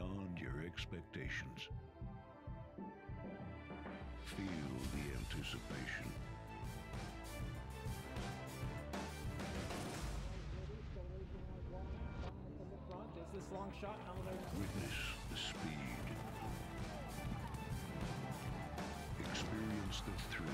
beyond your expectations. Feel the anticipation. This long shot. Witness the speed. Experience the thrill.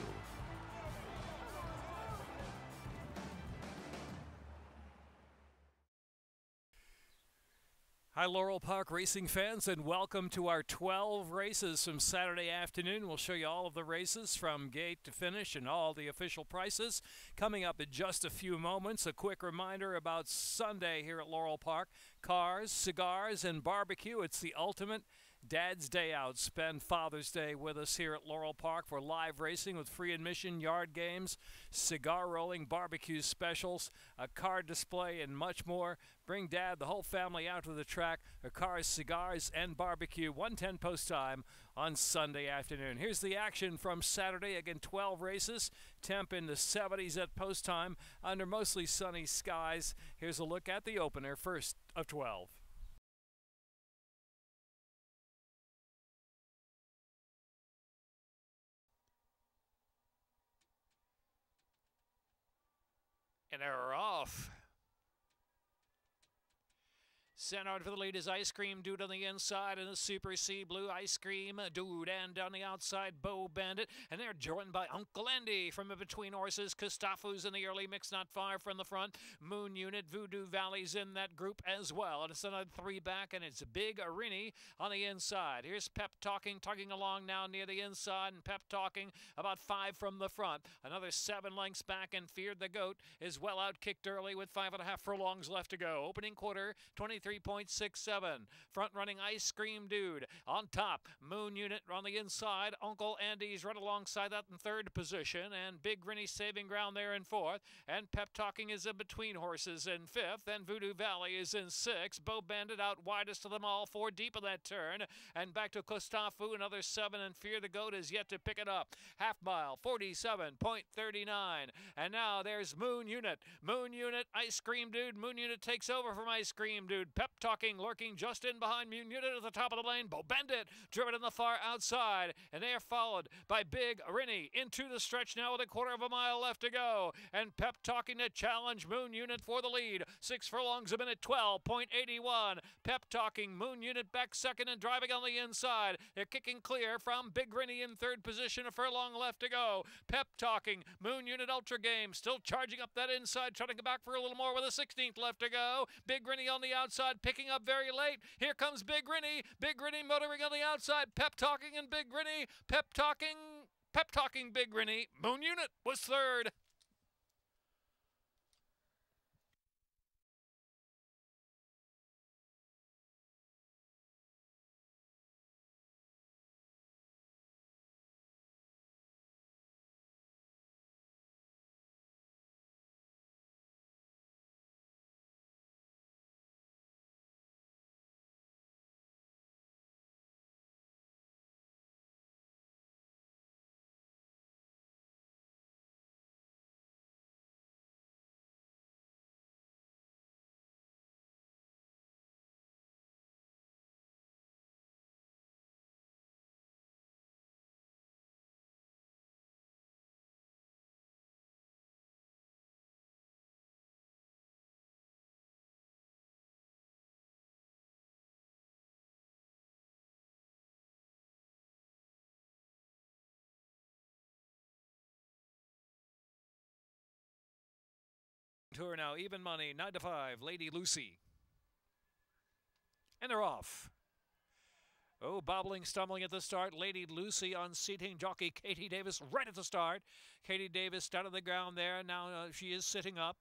Hi, Laurel Park racing fans, and welcome to our 12 races from Saturday afternoon. We'll show you all of the races from gate to finish and all the official prices. Coming up in just a few moments, a quick reminder about Sunday here at Laurel Park. Cars, cigars, and barbecue. It's the ultimate Dad's Day Out. Spend Father's Day with us here at Laurel Park for live racing with free admission, yard games, cigar rolling, barbecue specials, a card display, and much more. Bring Dad, the whole family out to the track. Cars, cigars, and barbecue. 1:10 post time on Sunday afternoon. Here's the action from Saturday. Again, 12 races. Temp in the 70s at post time under mostly sunny skies. Here's a look at the opener, first of 12. And they're off. Sent out for the lead is Ice Cream Dude on the inside, and the Super Sea Blue Ice Cream Dude, and on the outside Bo Bandit, and they're joined by Uncle Andy from in between horses. Kustafu's in the early mix, not far from the front. Moon Unit, Voodoo Valley's in that group as well, and it's another three back, and it's Big Arini on the inside. Here's Pep tugging along now near the inside, and Pep talking about 5 from the front. Another 7 lengths back, and Feared the Goat is well out kicked early with 5.5 furlongs left to go. Opening quarter, 23.67. Front running Ice Cream Dude on top. Moon Unit on the inside. Uncle Andy's right alongside that in third position, and Big Grinny saving ground there in fourth. And Pep Talking is in between horses in fifth, and Voodoo Valley is in sixth. Bo Bandit out widest of them all, 4 deep in that turn, and back to Kostafu, another 7, and Fear the Goat is yet to pick it up. Half mile, 47.39, and now there's Moon Unit. Moon Unit, Ice Cream Dude. Moon Unit takes over from Ice Cream Dude. Pep Talking lurking just in behind Moon Unit at the top of the lane. Bo Bandit driven in the far outside, and they are followed by Big Rinny into the stretch now with a quarter of a mile left to go, and Pep Talking to challenge Moon Unit for the lead. 6 furlongs a minute, 12.81. Pep Talking, Moon Unit back second and driving on the inside. They're kicking clear from Big Rinny in third position, a furlong left to go. Pep Talking, Moon Unit Ultra Game still charging up that inside, trying to go back for a little more with a 16th left to go. Big Rinny on the outside, picking up very late. Here comes Big Rinny. Big Rinny motoring on the outside. Pep Talking and Big Rinny. Pep Talking, Big Rinny. Moon Unit was third. Tour now, even money, 9 to 5, Lady Lucy. And they're off. Oh, bobbling, stumbling at the start. Lady Lucy unseating jockey Katie Davis right at the start. Katie Davis down on the ground there. Now she is sitting up.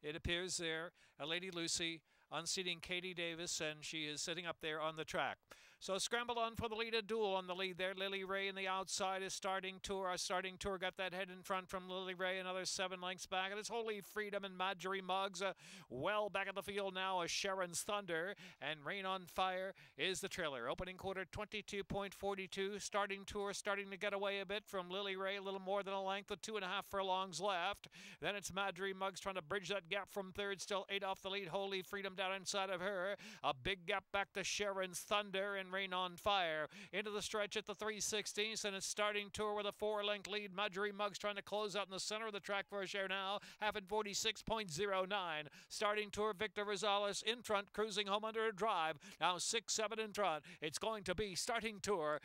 It appears there. Lady Lucy unseating Katie Davis, and she is sitting up there on the track. So scramble on for the lead, a duel on the lead there. Lily Ray in the outside is starting tour. Our starting tour got that head in front from Lily Ray, another 7 lengths back. And it's Holy Freedom and Marjorie Muggs. Well back in the field now is Sharon's Thunder. And Rain on Fire is the trailer. Opening quarter 22.42. Starting tour starting to get away a bit from Lily Ray. A little more than a length with 2.5 furlongs left. Then it's Marjorie Muggs trying to bridge that gap from third. Still 8 off the lead. Holy Freedom down inside of her. A big gap back to Sharon's Thunder and Rain on Fire. Into the stretch at the 3/16, and it's starting tour with a 4-length lead. Marjorie Muggs trying to close out in the center of the track for a share now. Half in 46.09. Starting tour Victor Rosales in front, cruising home under a drive. Now 6-7 in front. It's going to be starting tour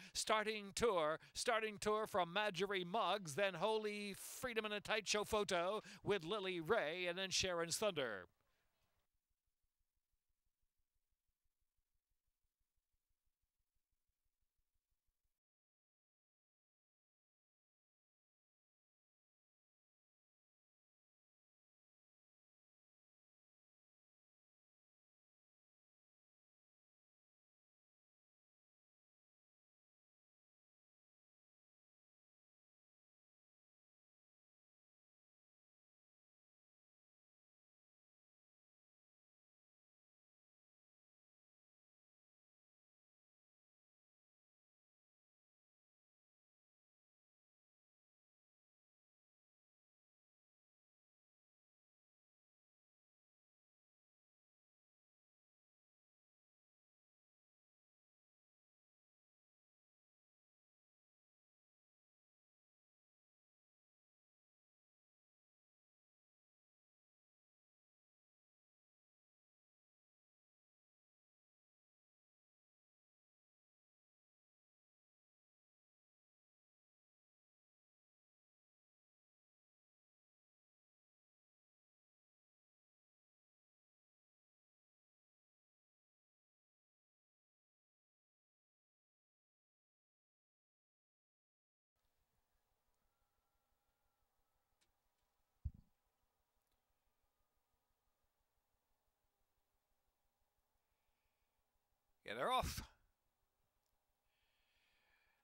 from Marjorie Muggs, then Holy Freedom in a tight show photo with Lily Ray, and then Sharon's Thunder. Yeah, they're off.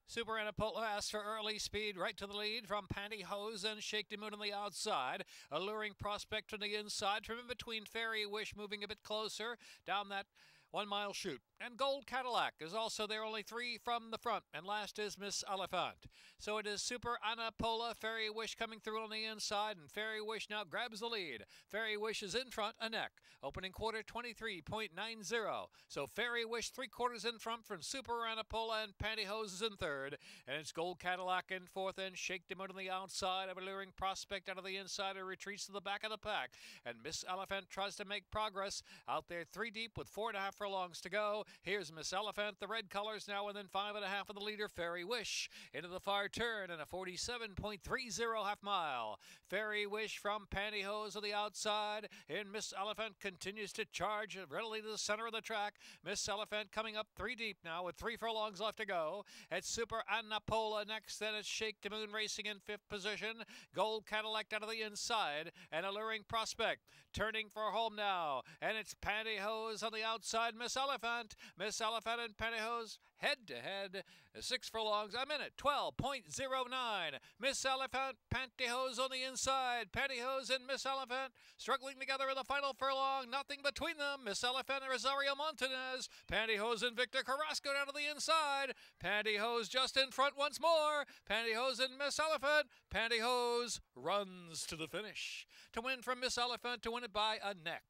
Super Anapola asks for early speed right to the lead from Pantyhose and Shake the Moon on the outside. Alluring Prospect on the inside. From in between Fairy Wish moving a bit closer down that 1 mile chute. And Gold Cadillac is also there, only 3 from the front. And last is Miss Elephant. So it is Super Anapola, Fairy Wish coming through on the inside, and Fairy Wish now grabs the lead. Fairy Wish is in front, a neck. Opening quarter 23.90. So Fairy Wish 3/4 in front from Super Anapola, and Pantyhose is in third. And it's Gold Cadillac in fourth, and Shake them out on the outside. Of Alluring Prospect out of the inside, and retreats to the back of the pack. And Miss Elephant tries to make progress out there 3 deep with 4.5 furlongs to go. Here's Miss Elephant, the red colors now within 5.5 of the leader, Fairy Wish, into the far turn and a 47.30 half mile. Fairy Wish from Pantyhose on the outside, and Miss Elephant continues to charge readily to the center of the track. Miss Elephant coming up 3 deep now with 3 furlongs left to go. It's Super Anapola next, then it's Shake the Moon racing in 5th position. Gold Cadillac out of the inside, and Alluring Prospect turning for home now, and it's Pantyhose on the outside. Miss Elephant and Pantyhose head to head. 6 furlongs, a minute, 12.09. Miss Elephant, Pantyhose on the inside. Pantyhose and Miss Elephant struggling together in the final furlong. Nothing between them. Miss Elephant and Rosario Montanez. Pantyhose and Victor Carrasco down to the inside. Pantyhose just in front once more. Pantyhose and Miss Elephant. Pantyhose runs to the finish to win from Miss Elephant, to win it by a neck.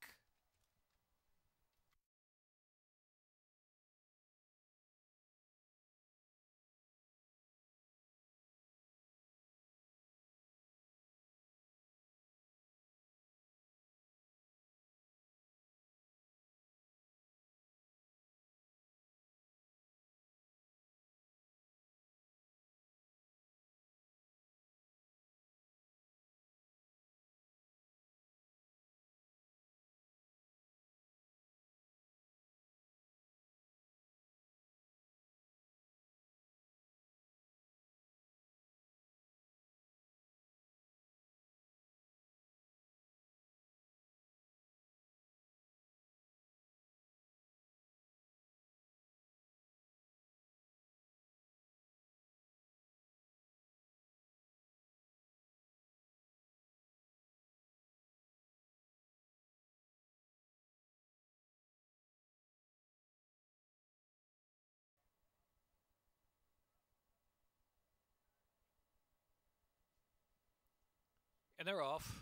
And they're off.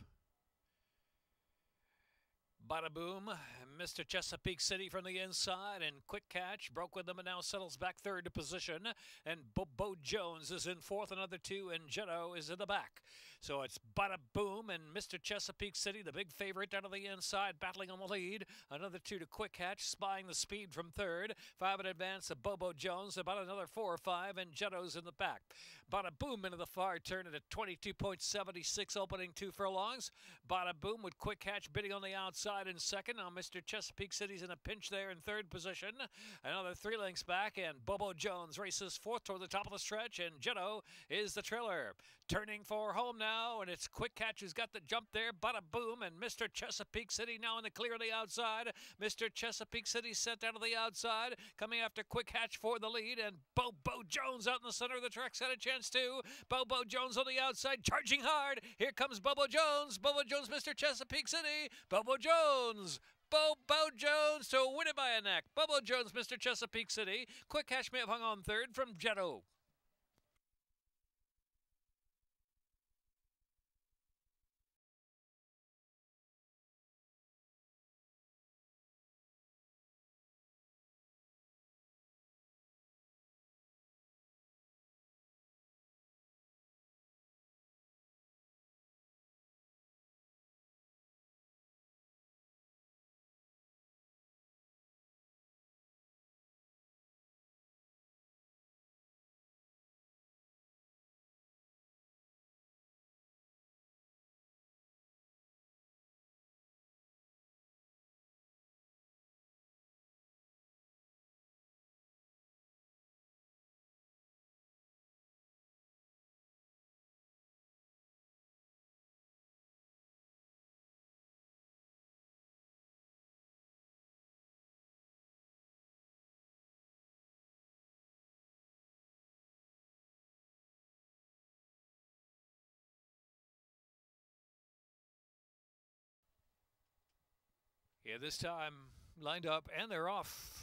Bada boom, Mr. Chesapeake City from the inside, and quick catch broke with them and now settles back third position. And Bobo Jones is in fourth, another two, and Jetto is in the back. So it's Bada boom and Mr. Chesapeake City, the big favorite down to the inside, battling on the lead. Another two to quick catch, spying the speed from third. Five in advance of Bobo Jones, about another 4 or 5, and Jetto's in the back. Bada boom into the far turn at a 22.76 opening 2 furlongs. Bada boom with quick catch bidding on the outside in second. Now Mr. Chesapeake City's in a pinch there in third position. Another 3 lengths back, and Bobo Jones races fourth toward the top of the stretch, and Jetto is the trailer. Turning for home now, and it's quick catch who's got the jump there. Bada boom, and Mr. Chesapeake City now in the clear of the outside. Mr. Chesapeake City sent down to the outside, coming after quick catch for the lead, and Bobo Jones out in the center of the track's got a chance too. Bobo Jones on the outside, charging hard. Here comes Bobo Jones. Bobo Jones, Mr. Chesapeake City. Bobo Jones. Bobo Jones to win it by a neck. Bobo Jones, Mr. Chesapeake City. Quick catch may have hung on third from Jetto. Yeah, this time lined up, and they're off.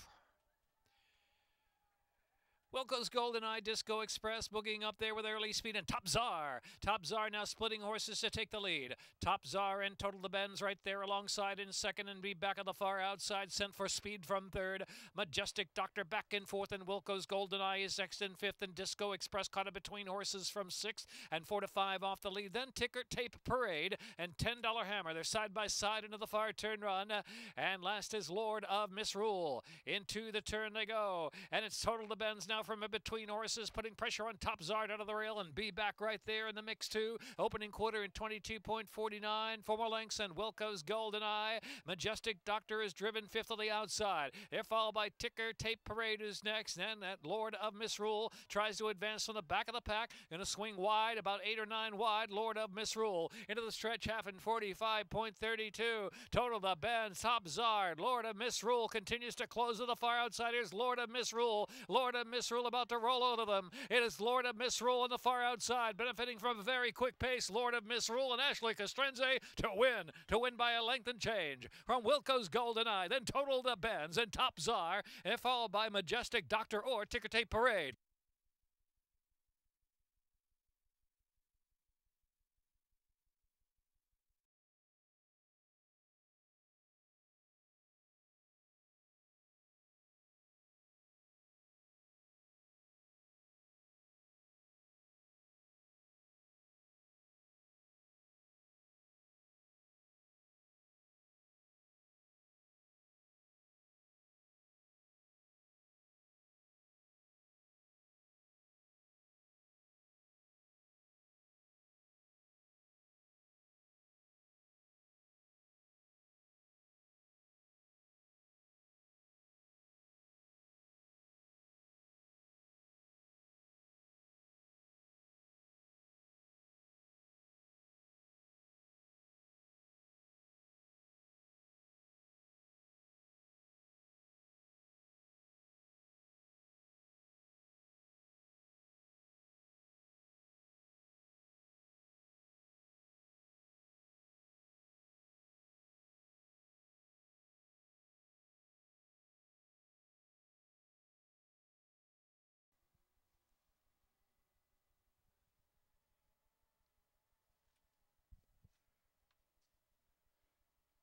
Wilco's Golden Eye, Disco Express boogieing up there with early speed, and Top Czar. Top Czar now splitting horses to take the lead. Top Czar and Total the Bends right there alongside in second, and be back on the far outside, sent for speed from third. Majestic Doctor back in fourth, and Wilco's Golden Eye is next in fifth, and Disco Express caught it between horses from sixth, and 4 to 5 off the lead. Then Ticker Tape Parade and $10 Hammer. They're side by side into the far turn run, and last is Lord of Misrule. Into the turn they go, and it's Total the Bends now from between horses, putting pressure on Top Zard out of the rail, and be back right there in the mix too. Opening quarter in 22.49, 4 more lengths, and Wilco's Golden Eye. Majestic Doctor is driven fifth on the outside. They're followed by Ticker Tape Parade who's next, and that Lord of Misrule tries to advance from the back of the pack. Gonna swing wide, about 8 or 9 wide. Lord of Misrule into the stretch, half in 45.32. Total the Bends, Top Zard. Lord of Misrule continues to close to the far outside. Here's Lord of Misrule. Lord of Misrule about to roll over them. It is Lord of Misrule on the far outside, benefiting from a very quick pace. Lord of Misrule and Ashley Castrense to win by a length and change. From Wilco's Golden Eye, then Total the Bends and Top Czar, and followed by Majestic Doctor or Ticker Tape Parade.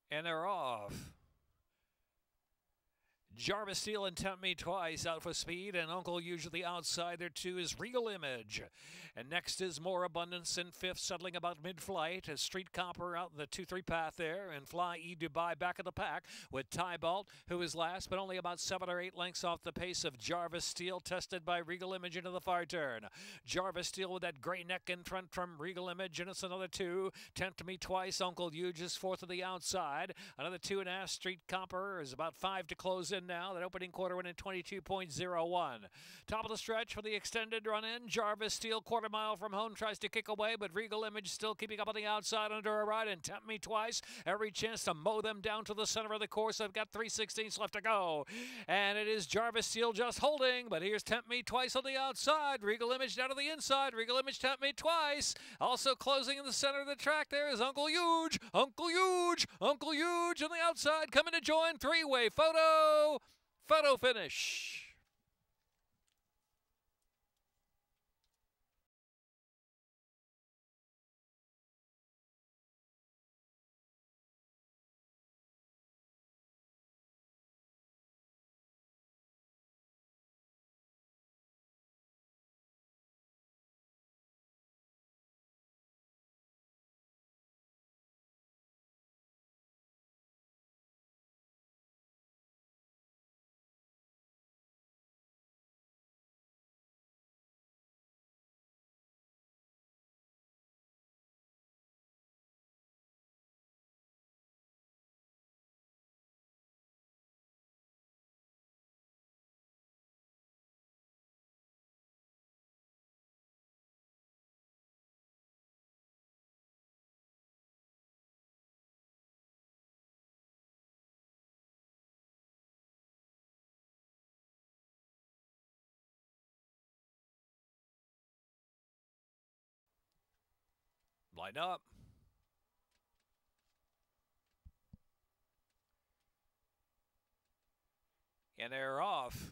And they're off. Jarvis Steele and Tempt Me Twice out for speed, and Uncle usually outside. There too is Regal Image. And next is More Abundance in fifth, settling about mid-flight. As Street Copper out in the 2-3 path there, and Fly E Dubai back of the pack with Tybalt, who is last, but only about 7 or 8 lengths off the pace of Jarvis Steele, tested by Regal Image into the far turn. Jarvis Steele with that gray neck in front from Regal Image, and it's another 2. Tempt Me Twice, Uncle Huge is fourth of the outside. Another 2.5. Street Copper is about 5 to close in now. That opening quarter went in 22.01. Top of the stretch for the extended run in. Jarvis Steele, quarter mile from home, tries to kick away, but Regal Image still keeping up on the outside under a ride, and Tempt Me Twice. Every chance to mow them down to the center of the course. I've got 3/16 left to go. And it is Jarvis Steele just holding, but here's Tempt Me Twice on the outside. Regal Image down to the inside. Regal Image, Tempt Me Twice. Also closing in the center of the track there is Uncle Huge. Uncle Huge. Uncle Huge on the outside coming to join. Three-way photo. Photo finish. Line up. And they're off.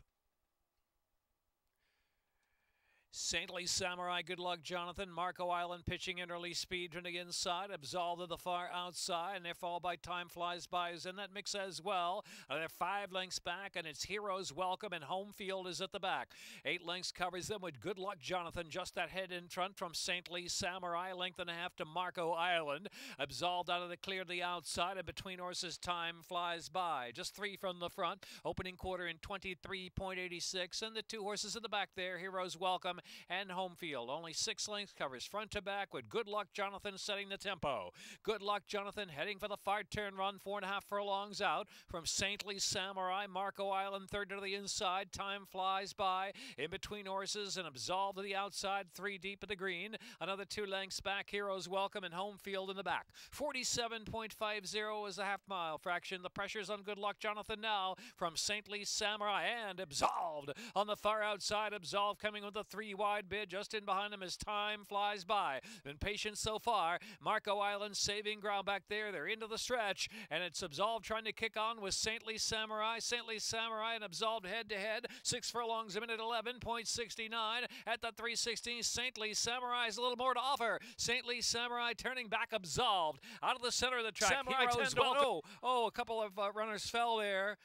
Saintly Samurai, Good Luck Jonathan, Marco Island pitching in early speed from the inside, Absolved to the far outside, and their fall by Time Flies By is in that mix as well. They're 5 lengths back, and it's Heroes Welcome, and Home Field is at the back. 8 lengths covers them with Good Luck Jonathan, just that head in front from Saintly Samurai, length and a half to Marco Island. Absolved out of the clear to the outside, and between horses Time Flies By. Just 3 from the front, opening quarter in 23.86, and the 2 horses in the back there, Heroes Welcome and Home Field. Only 6 lengths covers front to back with Good Luck Jonathan setting the tempo. Good Luck Jonathan heading for the far turn run, 4.5 furlongs out from Saintly Samurai. Marco Island third to the inside. Time Flies By in between horses and Absolved to the outside, 3 deep at the green. Another 2 lengths back, Heroes Welcome and Home Field in the back. 47.50 is the half mile fraction. The pressure's on Good Luck Jonathan now from Saintly Samurai and Absolved on the far outside. Absolved coming with a 3 wide bid. Just in behind him as Time Flies By. Been patient so far. Marco Island saving ground back there. They're into the stretch, and it's Absolved trying to kick on with Saintly Samurai. Saintly Samurai and Absolved head to head. 6 furlongs a minute, 11.69 at the 3:16. Saintly Samurai's a little more to offer. Saintly Samurai turning back, Absolved out of the center of the track. Samurai Heroes Welcome. A couple of runners fell there.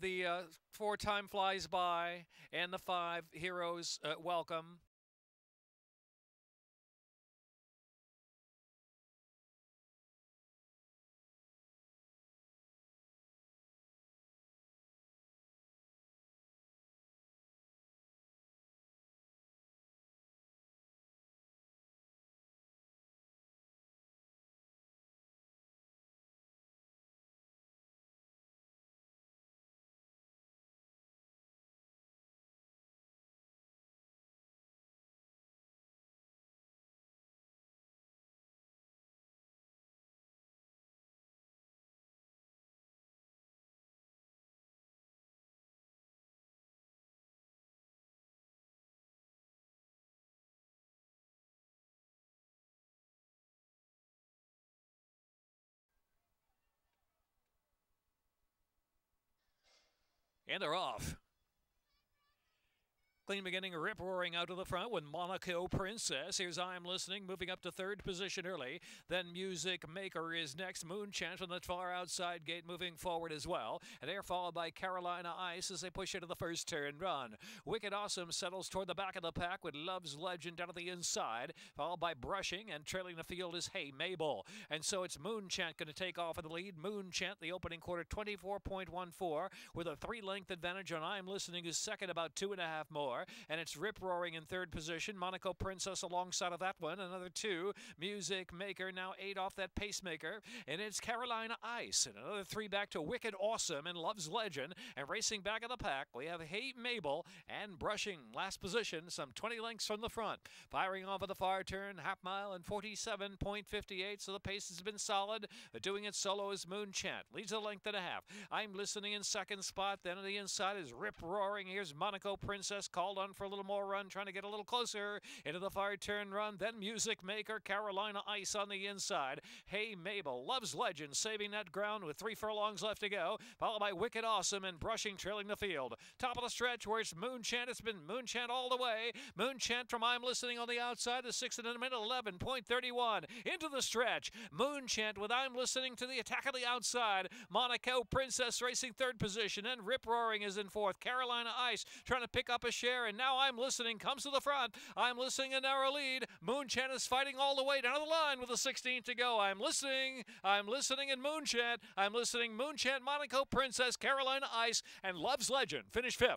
The 4 Time Flies By and the 5 Heroes Welcome. And they're off. Clean beginning, rip roaring out to the front with Monaco Princess. Here's I'm Listening, moving up to third position early. Then Music Maker is next. Moon Chant from the far outside gate moving forward as well. And they're followed by Carolina Ice as they push into the first turn run. Wicked Awesome settles toward the back of the pack with Love's Legend down at the inside, followed by Brushing, and trailing the field is Hey Mabel. And so it's Moon Chant going to take off in the lead. Moon Chant, the opening quarter, 24.14, with a 3-length advantage on I'm Listening, who's second, about 2.5 more. And it's Rip Roaring in third position. Monaco Princess alongside of that one. Another 2. Music Maker now 8 off that Pacemaker. And it's Carolina Ice. And another 3 back to Wicked Awesome and Love's Legend. And racing back of the pack, we have Hey Mabel and Brushing last position, some 20 lengths from the front. Firing off of the far turn, half mile and 47.58. So the pace has been solid. Doing it solo is Moon Chant. Leads a length and a half. I'm Listening in second spot. Then on the inside is Rip Roaring. Here's Monaco Princess called on for a little more run, trying to get a little closer into the far turn run. Then Music Maker, Carolina Ice on the inside. Hey Mabel, Love's Legend saving that ground with 3 furlongs left to go, followed by Wicked Awesome and Brushing trailing the field. Top of the stretch where it's Moon Chant. It's been Moon Chant all the way. Moon Chant from I'm Listening on the outside, the 6th in a minute, 11.31 into the stretch. Moon Chant with I'm Listening to the attack of the outside. Monaco Princess racing third position, and Rip Roaring is in fourth. Carolina Ice trying to pick up a share, and now I'm Listening comes to the front. I'm Listening a narrow lead. Moon Chant is fighting all the way down to the line with a 16th to go. I'm Listening, and Moon Chant. I'm Listening, Moon Chant, Monaco Princess, Carolina Ice, and Love's Legend finish 5th.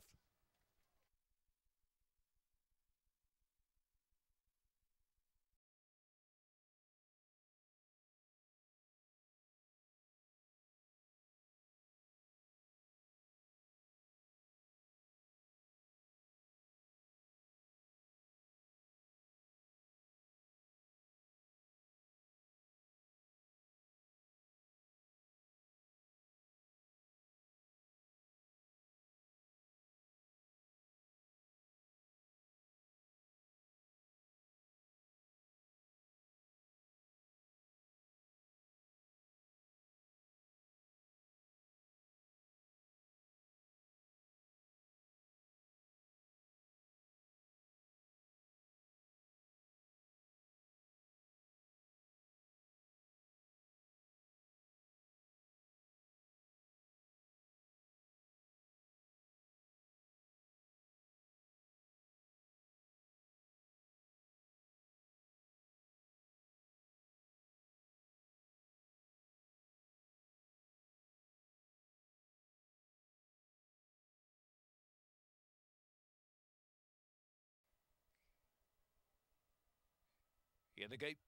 In the gate.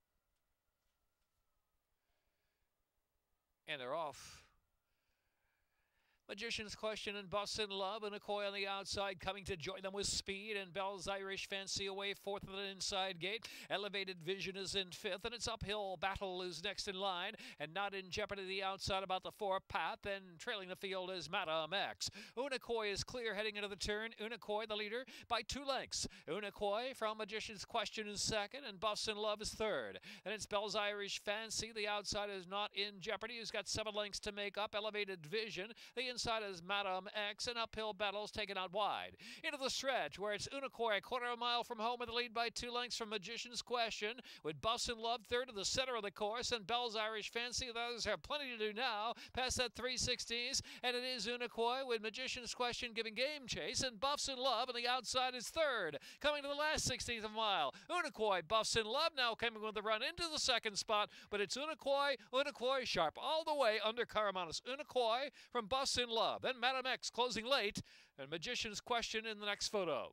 And they're off. Magician's Question and Bus in Love, and Akoi on the outside coming to join them with speed, and Bell's Irish Fancy away fourth of the inside gate. Elevated Vision is in fifth, and it's Uphill Battle is next in line, and Not in Jeopardy the outside about the 4 path, and trailing the field is Madame X. Unakoi is clear heading into the turn. Unakoi the leader by 2 lengths. Unakoi from Magician's Question is second, and Bus in Love is third. And it's Bell's Irish Fancy. The outside is Not in Jeopardy, who's got 7 lengths to make up. Elevated Vision. The inside is Madame X, and Uphill Battles taken out wide. Into the stretch where it's Unakoi, a quarter of a mile from home in the lead by 2 lengths from Magician's Question, with Bus in Love third to the center of the course, and Bell's Irish Fancy. Those have plenty to do now, past that 360s, and it is Unakoi with Magician's Question giving game chase, and Buffs in Love on the outside is third. Coming to the last 16th of a mile, Unakoi, Buffs in Love now coming with the run into the second spot, but it's Unakoi sharp all the way under Caramanos. Unakoi from Buffs in Love. Then Madame X closing late, and Magician's Question in the next photo.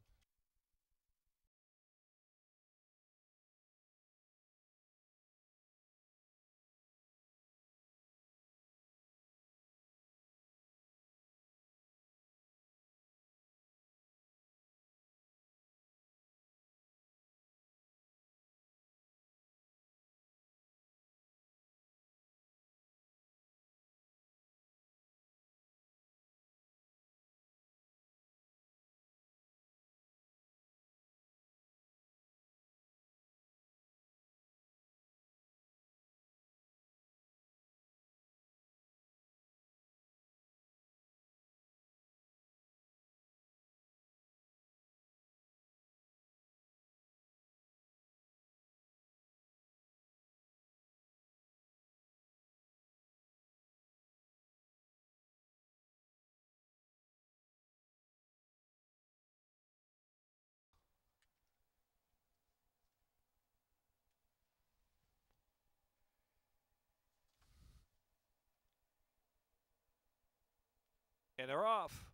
And they're off.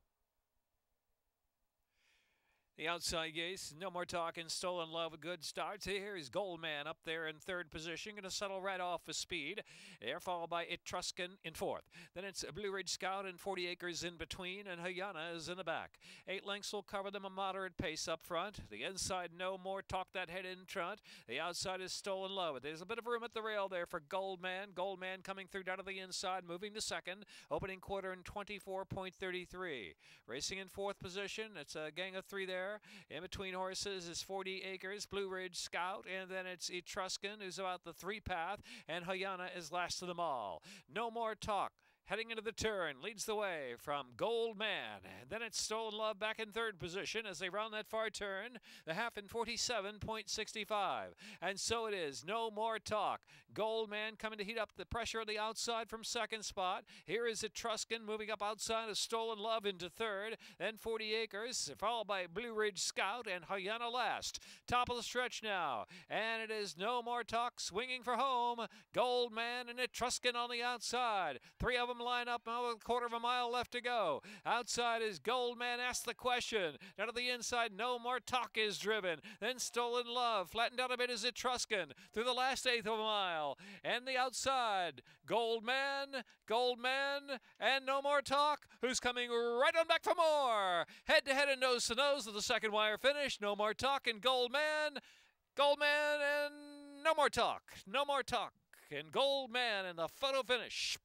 The outside gates, no more talking, Stolen Love, a good start. Here is Goldman up there in third position, going to settle right off with speed. They're followed by Etruscan in fourth. Then it's Blue Ridge Scout and 40 Acres in between, and Hayana is in the back. 8 lengths will cover them a moderate pace up front. The inside, no more talk that head in front. The outside is Stolen Love. There's a bit of room at the rail there for Goldman. Goldman coming through down to the inside, moving to second. Opening quarter in 24.33. Racing in fourth position, it's a gang of 3 there. In between horses is 40 Acres, Blue Ridge Scout, and then it's Etruscan, who's about the 3 path, and Hayana is last of them all. No more talk. Heading into the turn, leads the way from Goldman. And then it's Stolen Love back in third position as they round that far turn. The half in 47.65. And so it is. No more talk. Goldman coming to heat up the pressure on the outside from second spot. Here is Etruscan moving up outside of Stolen Love into third. Then 40 Acres, followed by Blue Ridge Scout and Hayana last. Top of the stretch now. And it is No More Talk swinging for home. Goldman and Etruscan on the outside. 3 of them line up now with a quarter of a mile left to go. Outside is Goldman, asks the question. Down to the inside, No More Talk is driven. Then Stolen Love, flattened out a bit is Etruscan through the last eighth of a mile. And the outside, Goldman, and No More Talk, who's coming right on back for more. Head to head and nose to nose of the second wire finish. No More Talk and Goldman and No More Talk. No More Talk and Goldman in the photo finish.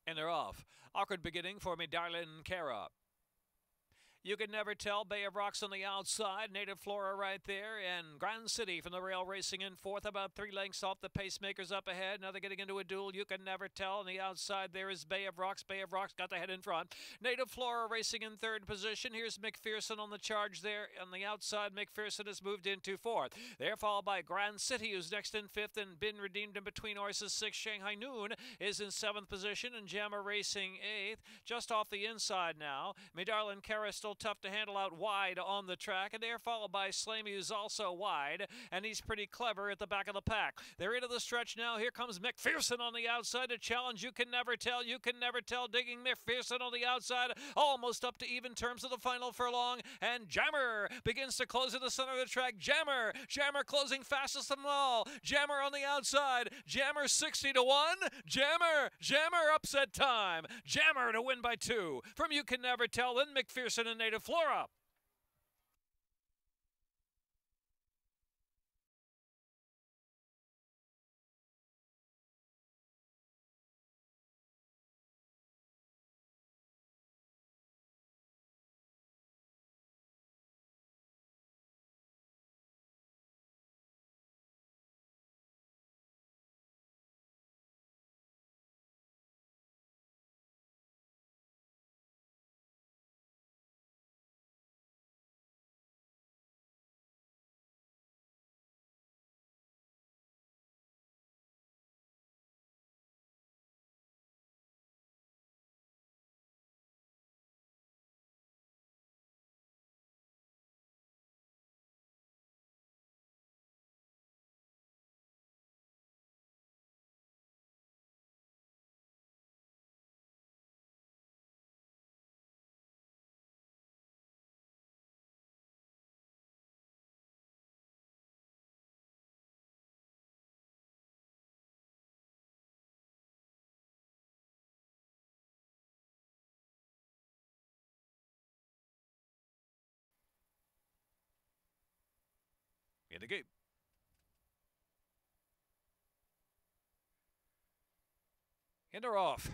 And they're off. Awkward beginning for me, Darlin Cara. You Can Never Tell, Bay of Rocks on the outside, Native Flora right there, and Grand City from the rail racing in fourth, about 3 lengths off the pacemakers up ahead. Now they're getting into a duel. You Can Never Tell. On the outside there is Bay of Rocks. Bay of Rocks got the head in front. Native Flora racing in third position. Here's McPherson on the charge there. On the outside, McPherson has moved into fourth. They're followed by Grand City, who's next in fifth, and been redeemed in between horses. 6 Shanghai Noon is in seventh position, and Jammer racing eighth. Just off the inside now. Darlin Cara still tough to handle out wide on the track, and they're followed by Slamey, who's also wide, and he's pretty clever at the back of the pack. They're into the stretch now. Here comes McPherson on the outside to challenge You Can Never Tell. You Can Never Tell, digging McPherson on the outside, almost up to even terms of the final furlong, and Jammer begins to close in the center of the track. Jammer closing fastest of them all. Jammer on the outside. Jammer 60-1. Jammer upset time. Jammer to win by 2 from You Can Never Tell. Then McPherson and Native Flora. in the game. And they're off.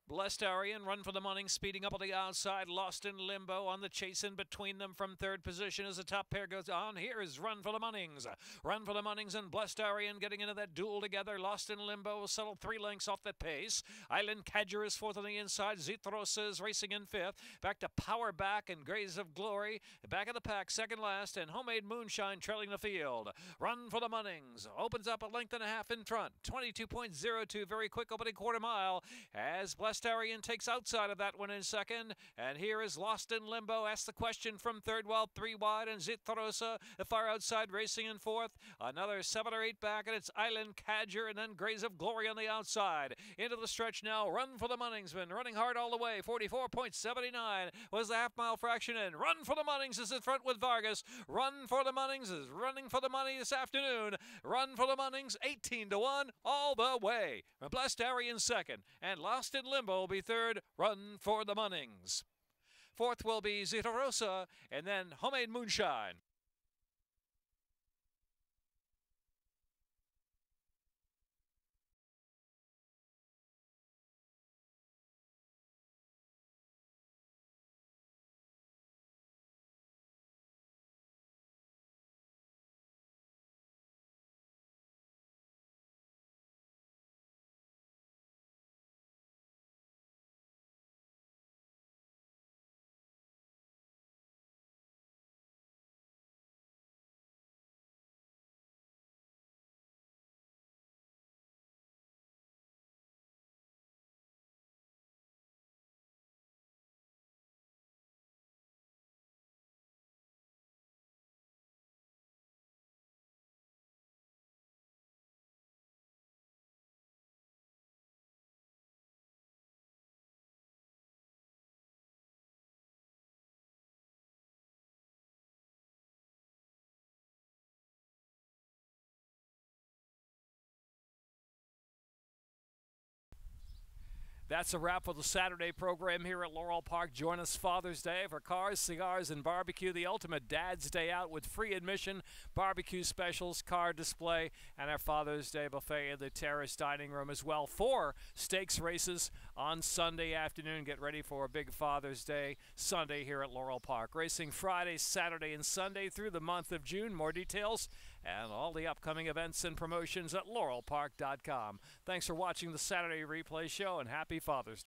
Blessed Arian, run for the money, speeding up on the outside, lost in limbo on the chase in between them from third position as the top pair goes on. Here is Run for the Munnings. Run for the Munnings and Blessed Arian getting into that duel together. Lost in limbo, settled 3 lengths off that pace. Island Cadger is fourth on the inside. Zitrosa is racing in fifth. Back to Power Back and Graze of Glory. Back of the pack, second last, and Homemade Moonshine trailing the field. Run for the Munnings opens up a length and a half in front. 22.02, very quick opening quarter mile as Blessed Arian takes outside of that one in second, and here is Lost in Limbo. Asked the question from third, while 3 wide, and Zitrosa far outside racing in fourth. Another 7 or 8 back, and it's Island Cadger, and then Graze of Glory on the outside. Into the stretch now. Run for the Munnings, been running hard all the way. 44.79 was the half-mile fraction in. Run for the Munnings is in front with Vargas. Run for the Munnings is running for the money this afternoon. Run for the Munnings, 18-1 all the way. Blessed Arian second, and Lost in Limbo will be third. Run for the Munnings. Fourth will be Zitrosa, and then Homemade Moonshine. That's a wrap for the Saturday program here at Laurel Park. Join us Father's Day for cars, cigars, and barbecue. The ultimate Dad's Day out with free admission, barbecue specials, car display, and our Father's Day buffet in the Terrace Dining Room as well. 4 stakes races on Sunday afternoon. Get ready for a big Father's Day Sunday here at Laurel Park. Racing Friday, Saturday, and Sunday through the month of June. More details and all the upcoming events and promotions at laurelpark.com. Thanks for watching the Saturday Replay Show, and happy Father's Day.